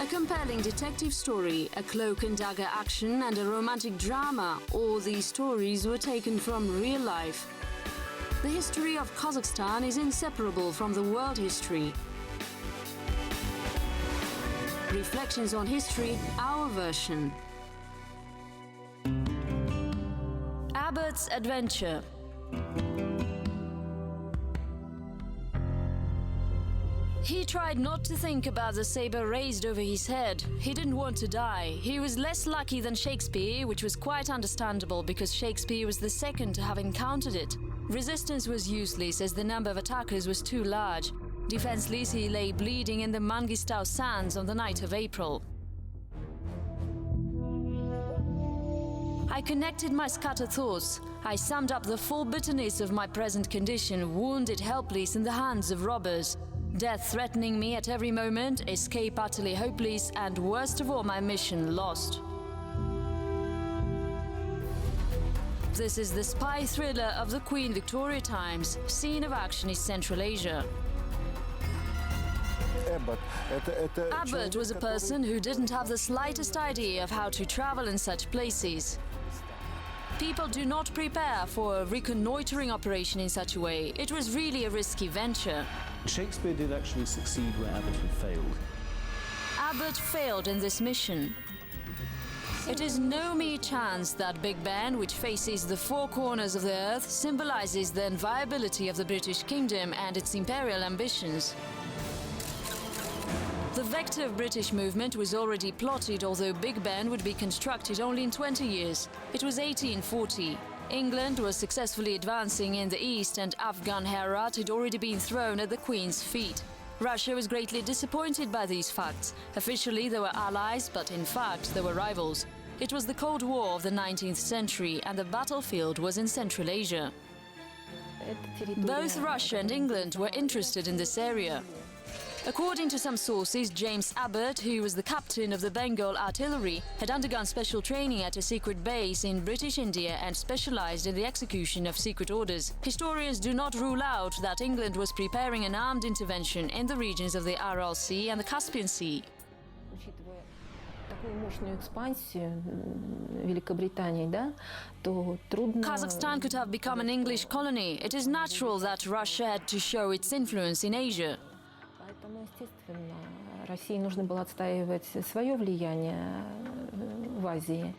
A compelling detective story, a cloak and dagger action and a romantic drama, all these stories were taken from real life. The history of Kazakhstan is inseparable from the world history. Reflections on history, our version. Abbott's adventure. He tried not to think about the saber raised over his head. He didn't want to die. He was less lucky than Shakespeare, which was quite understandable because Shakespeare was the second to have encountered it. Resistance was useless as the number of attackers was too large. Defenseless, he lay bleeding in the Mangystau sands on the night of April. I connected my scattered thoughts. I summed up the full bitterness of my present condition, wounded, helpless in the hands of robbers. Death threatening me at every moment, escape utterly hopeless, and worst of all, my mission lost. This is the spy thriller of the Queen Victoria times. Scene of action is Central Asia. Abbott was a person who didn't have the slightest idea of how to travel in such places. People do not prepare for a reconnoitering operation in such a way. It was really a risky venture. Shakespeare did actually succeed where Abbott had failed. Abbott failed in this mission. It is no mere chance that Big Ben, which faces the four corners of the earth, symbolizes the inviolability of the British Kingdom and its imperial ambitions. The vector of British movement was already plotted, although Big Ben would be constructed only in 20 years. It was 1840. England was successfully advancing in the east and Afghan Heraut had already been thrown at the Queen's feet. Russia was greatly disappointed by these facts. Officially they were allies, but in fact they were rivals. It was the Cold War of the 19th century and the battlefield was in Central Asia. Both Russia and England were interested in this area. According to some sources, James Abbott, who was the captain of the Bengal artillery, had undergone special training at a secret base in British India and specialized in the execution of secret orders. Historians do not rule out that England was preparing an armed intervention in the regions of the Aral Sea and the Caspian Sea. Kazakhstan could have become an English colony. It is natural that Russia had to show its influence in Asia. Поэтому, естественно, России нужно было отстаивать свое влияние в Азии.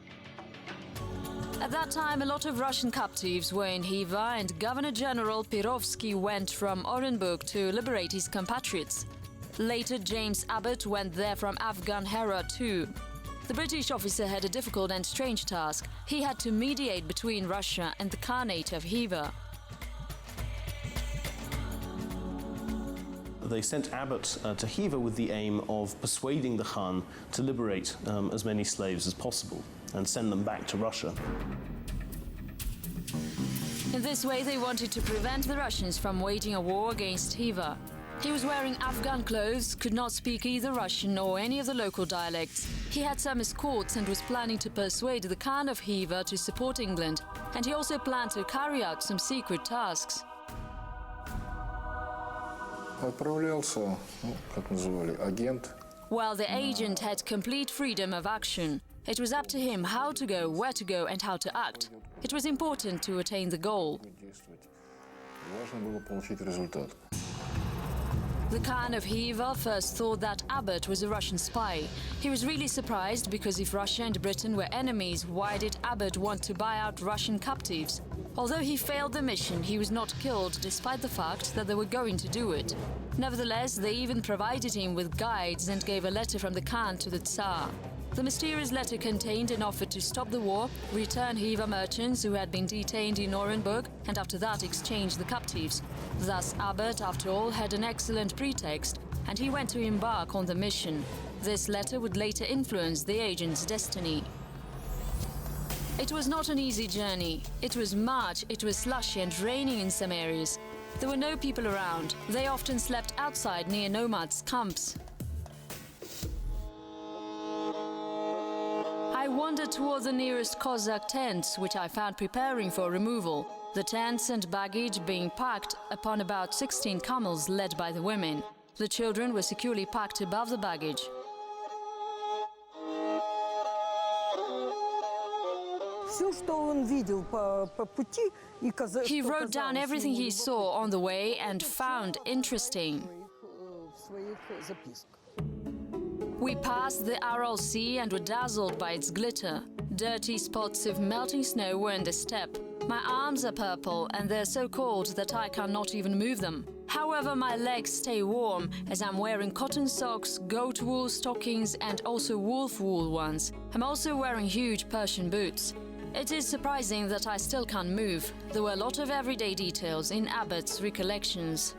At that time, a lot of Russian captives were in Khiva, and Governor General Perovsky went from Orenburg to liberate his compatriots. Later, James Abbott went there from Afghan Heraut too. The British officer had a difficult and strange task. He had to mediate between Russia and the Khanate of Khiva. They sent Abbott to Khiva with the aim of persuading the Khan to liberate as many slaves as possible and send them back to Russia. In this way, they wanted to prevent the Russians from waging a war against Khiva. He was wearing Afghan clothes, could not speak either Russian or any of the local dialects. He had some escorts and was planning to persuade the Khan of Khiva to support England, and he also planned to carry out some secret tasks. Отправлялся, как называли, агент. While the agent had complete freedom of action, it was up to him how to go, where to go, and how to act. It was important to attain the goal. Важно было получить результат. The Khan of Khiva first thought that Abbott was a Russian spy. He was really surprised because if Russia and Britain were enemies, why did Abbott want to buy out Russian captives? Although he failed the mission, he was not killed despite the fact that they were going to do it. Nevertheless, they even provided him with guides and gave a letter from the Khan to the Tsar. The mysterious letter contained an offer to stop the war, return Khiva merchants who had been detained in Orenburg, and after that exchange the captives. Thus Abbott, after all, had an excellent pretext, and he went to embark on the mission. This letter would later influence the agent's destiny. It was not an easy journey. It was March, it was slushy and raining in some areas. There were no people around. They often slept outside near nomads' camps. I wandered toward the nearest Cossack tents, which I found preparing for removal. The tents and baggage being packed upon about 16 camels led by the women. The children were securely packed above the baggage. Все, что он видел по пути, и He wrote down everything he saw on the way and found interesting. в своих записках. We passed the Aral Sea and were dazzled by its glitter. Dirty spots of melting snow were in the steppe. My arms are purple and they're so cold that I cannot even move them. However, my legs stay warm as I'm wearing cotton socks, goat wool stockings and also wolf wool ones. I'm also wearing huge Persian boots. It is surprising that I still can't move. There were a lot of everyday details in Abbott's recollections.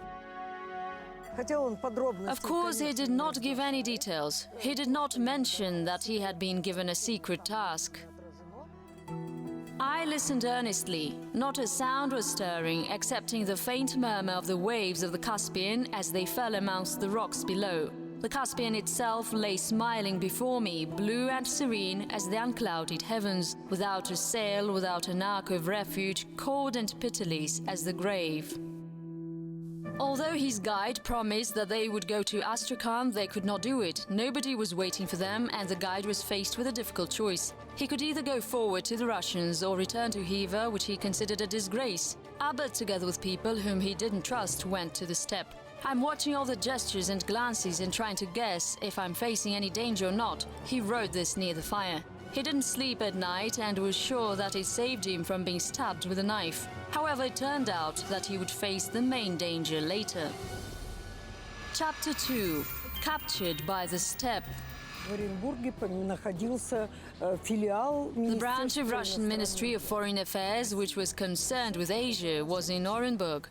Of course, he did not give any details. He did not mention that he had been given a secret task. I listened earnestly. Not a sound was stirring, excepting the faint murmur of the waves of the Caspian as they fell amongst the rocks below. The Caspian itself lay smiling before me, blue and serene as the unclouded heavens, without a sail, without an ark of refuge, cold and pitiless as the grave. Although his guide promised that they would go to Astrakhan, they could not do it. Nobody was waiting for them, and the guide was faced with a difficult choice. He could either go forward to the Russians or return to Khiva, which he considered a disgrace. Abbott, together with people whom he didn't trust, went to the steppe. I'm watching all the gestures and glances and trying to guess if I'm facing any danger or not. He wrote this near the fire. He didn't sleep at night and was sure that it saved him from being stabbed with a knife. However, it turned out that he would face the main danger later. Chapter 2. Captured by the steppe. The branch of Russian Ministry of Foreign Affairs, which was concerned with Asia, was in Orenburg.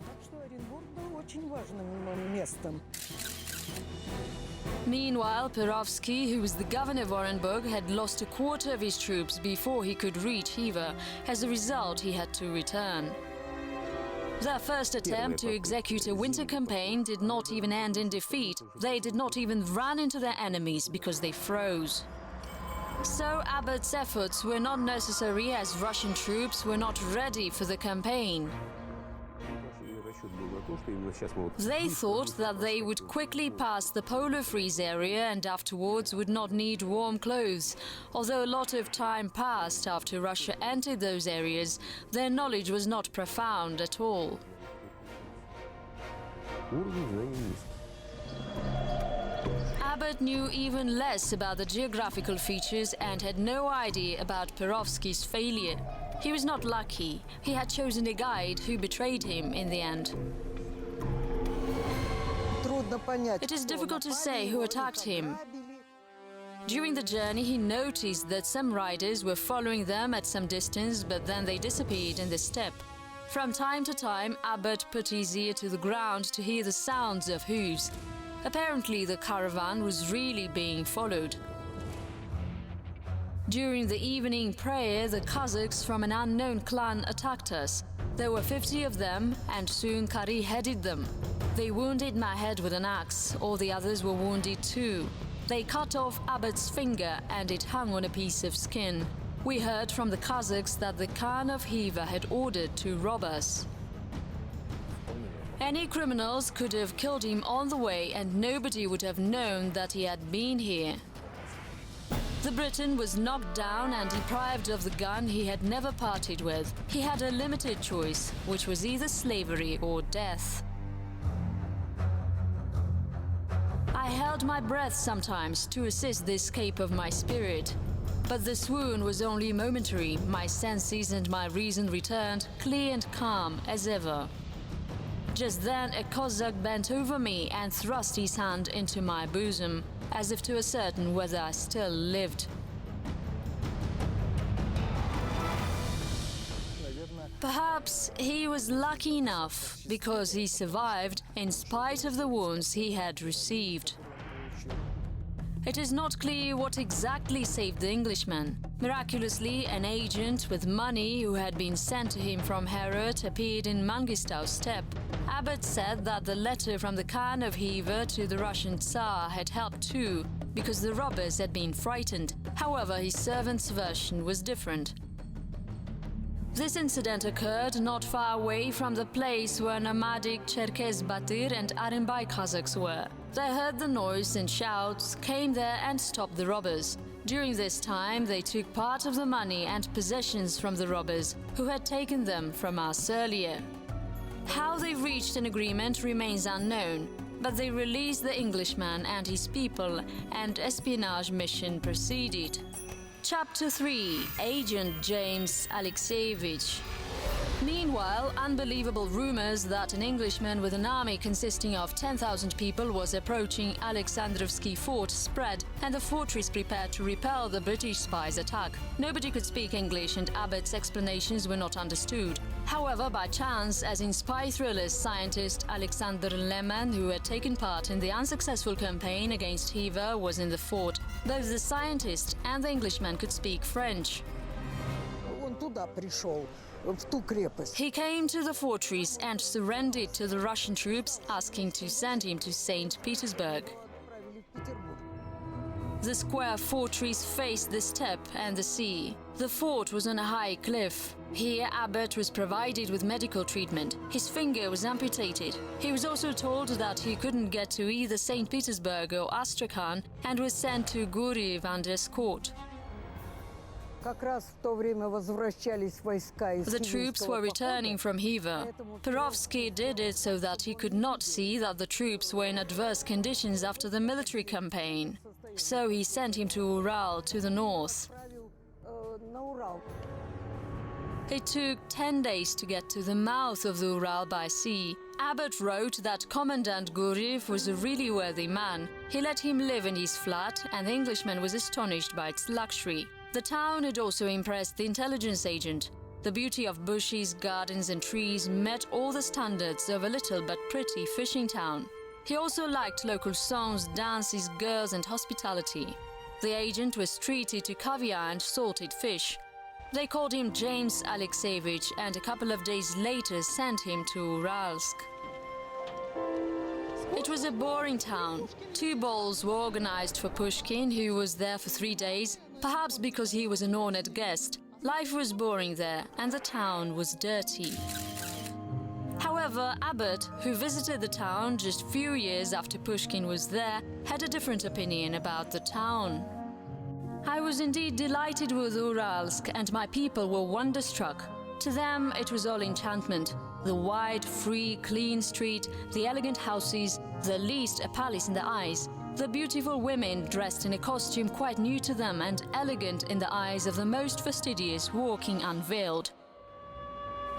Meanwhile, Perovsky, who was the governor of Orenburg, had lost a quarter of his troops before he could reach Khiva. As a result, he had to return. Their first attempt to execute a winter campaign did not even end in defeat. They did not even run into their enemies because they froze. So Abbott's efforts were not necessary as Russian troops were not ready for the campaign. They thought that they would quickly pass the polar freeze area and afterwards would not need warm clothes. Although a lot of time passed after Russia entered those areas, their knowledge was not profound at all. Abbott knew even less about the geographical features and had no idea about Perovsky's failure. He was not lucky. He had chosen a guide who betrayed him in the end. It is difficult to say who attacked him. During the journey, he noticed that some riders were following them at some distance, but then they disappeared in the steppe. From time to time, Abbott put his ear to the ground to hear the sounds of hooves. Apparently, the caravan was really being followed. During the evening prayer, the Kazakhs from an unknown clan attacked us. There were 50 of them, and soon Kari headed them. They wounded my head with an axe, all the others were wounded too. They cut off Abbott's finger, and it hung on a piece of skin. We heard from the Kazakhs that the Khan of Khiva had ordered to rob us. Any criminals could have killed him on the way, and nobody would have known that he had been here. The Briton was knocked down and deprived of the gun he had never parted with. He had a limited choice, which was either slavery or death. I held my breath sometimes to assist the escape of my spirit. But the swoon was only momentary. My senses and my reason returned, clear and calm as ever. Just then a Cossack bent over me and thrust his hand into my bosom, as if to ascertain whether I still lived. Perhaps he was lucky enough, because he survived in spite of the wounds he had received. It is not clear what exactly saved the Englishman. Miraculously, an agent with money who had been sent to him from Heraut appeared in Mangystau steppe. Abbott said that the letter from the Khan of Khiva to the Russian Tsar had helped too, because the robbers had been frightened. However, his servant's version was different. This incident occurred not far away from the place where nomadic Cherkes Batyr and Arenbai Kazakhs were. They heard the noise and shouts, came there and stopped the robbers. During this time, they took part of the money and possessions from the robbers, who had taken them from us earlier. How they reached an agreement remains unknown, but they released the Englishman and his people, and espionage mission proceeded. Chapter 3: Agent James Alexavich. Meanwhile, unbelievable rumors that an Englishman with an army consisting of 10,000 people was approaching Alexandrovsky fort spread, and the fortress prepared to repel the British spies' attack. Nobody could speak English, and Abbott's explanations were not understood. However, by chance, as in spy thrillers, scientist Alexander Lehmann, who had taken part in the unsuccessful campaign against Khiva, was in the fort. Both the scientist and the Englishman could speak French. Он туда пришел, в ту крепость. He came to the fortress and surrendered to the Russian troops, asking to send him to St Petersburg. Отправили в Петербург. The square fortress faced the steppe and the sea. The fort was on a high cliff. Here, Abbott was provided with medical treatment. His finger was amputated. He was also told that he couldn't get to either St Petersburg or Astrakhan and was sent to Guriev under escort. Как раз в то время возвращались войска из The troops Хивинского were returning похода. from Khiva. Perovsky did it so that he could not see that the troops were in adverse conditions after the military campaign. So he sent him to Ural, to the north. Отправил, на Урал. It took 10 days to get to the mouth of the Ural by sea. Abbott wrote that Commandant Guriev was a really worthy man. He let him live in his flat, and the Englishman was astonished by its luxury. The town had also impressed the intelligence agent. The beauty of bushes, gardens and trees met all the standards of a little but pretty fishing town. He also liked local songs, dances, girls and hospitality. The agent was treated to caviar and salted fish. They called him James Alexavich, and a couple of days later sent him to Uralsk. It was a boring town. 2 balls were organized for Pushkin, who was there for 3 days, perhaps because he was an honored guest. Life was boring there, and the town was dirty. However, Abbott, who visited the town just few years after Pushkin was there, had a different opinion about the town. I was indeed delighted with Uralsk, and my people were wonderstruck. To them, it was all enchantment. The wide, free, clean street, the elegant houses, the least a palace in the eyes, the beautiful women dressed in a costume quite new to them and elegant in the eyes of the most fastidious walking unveiled.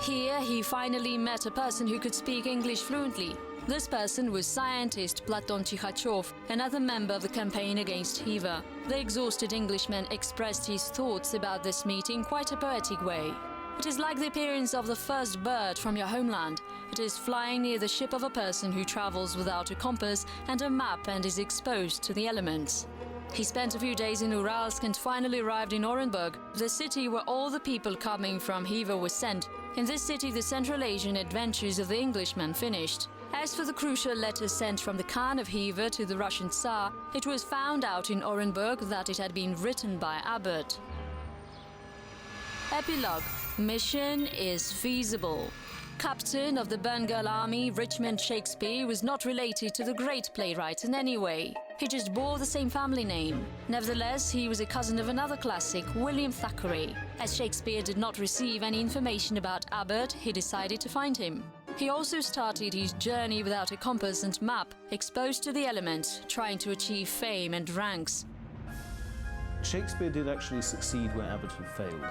Here he finally met a person who could speak English fluently. This person was scientist Platon Tikhachov, another member of the campaign against Khiva. The exhausted Englishman expressed his thoughts about this meeting quite a poetic way. It is like the appearance of the first bird from your homeland. It is flying near the ship of a person who travels without a compass and a map and is exposed to the elements. He spent a few days in Uralsk and finally arrived in Orenburg, the city where all the people coming from Khiva were sent. In this city, the Central Asian adventures of the Englishman finished. As for the crucial letter sent from the Khan of Khiva to the Russian Tsar, it was found out in Orenburg that it had been written by Abbott. Epilogue. Mission is feasible. Captain of the Bengal army, Richmond Shakespeare, was not related to the great playwright in any way. He just bore the same family name. Nevertheless, he was a cousin of another classic, William Thackeray. As Shakespeare did not receive any information about Abbott, he decided to find him. He also started his journey without a compass and map, exposed to the elements, trying to achieve fame and ranks. Shakespeare did actually succeed where Abbott had failed.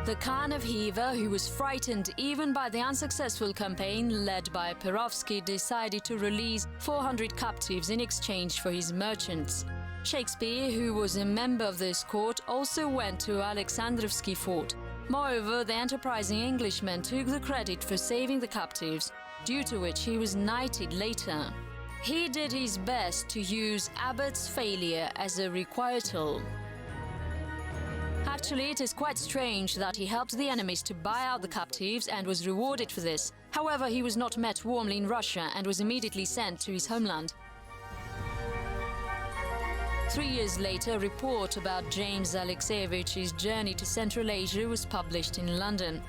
The Khan of Khiva, who was frightened even by the unsuccessful campaign led by Perovsky, decided to release 400 captives in exchange for his merchants. Shakespeare, who was a member of this court, also went to Alexandrovsky fort. Moreover, the enterprising Englishman took the credit for saving the captives, due to which he was knighted later. He did his best to use Abbott's failure as a requital. Actually, it is quite strange that he helped the enemies to buy out the captives and was rewarded for this. However, he was not met warmly in Russia and was immediately sent to his homeland. 3 years later, a report about James Alexavich's journey to Central Asia was published in London.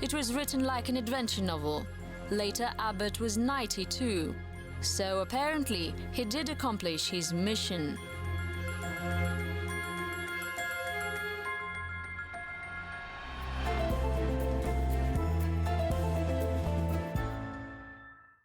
It was written like an adventure novel. Later, Abbott was knighted too. So apparently, he did accomplish his mission.